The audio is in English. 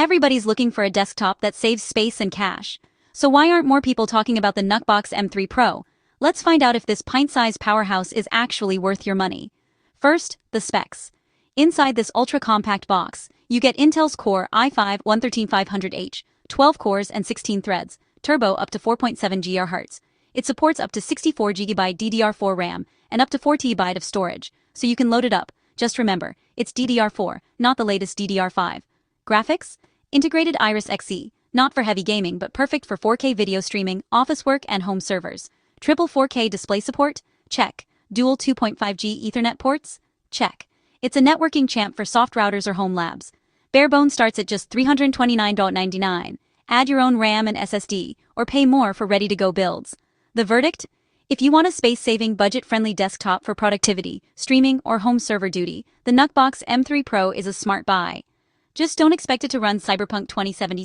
Everybody's looking for a desktop that saves space and cash. So why aren't more people talking about the NucBox M3 Pro? Let's find out if this pint-sized powerhouse is actually worth your money. First, the specs. Inside this ultra-compact box, you get Intel's Core i5-13500H, 12 cores and 16 threads, turbo up to 4.7 GHz. It supports up to 64GB DDR4 RAM and up to 4TB of storage, so you can load it up. Just remember, it's DDR4, not the latest DDR5. Graphics? Integrated Iris Xe, not for heavy gaming but perfect for 4K video streaming, office work and home servers. Triple 4K display support? Check. Dual 2.5G Ethernet ports? Check. It's a networking champ for soft routers or home labs. Bare bones starts at just $329.99. Add your own RAM and SSD, or pay more for ready-to-go builds. The verdict? If you want a space-saving, budget-friendly desktop for productivity, streaming, or home server duty, the NucBox M3 Pro is a smart buy. Just don't expect it to run Cyberpunk 2077.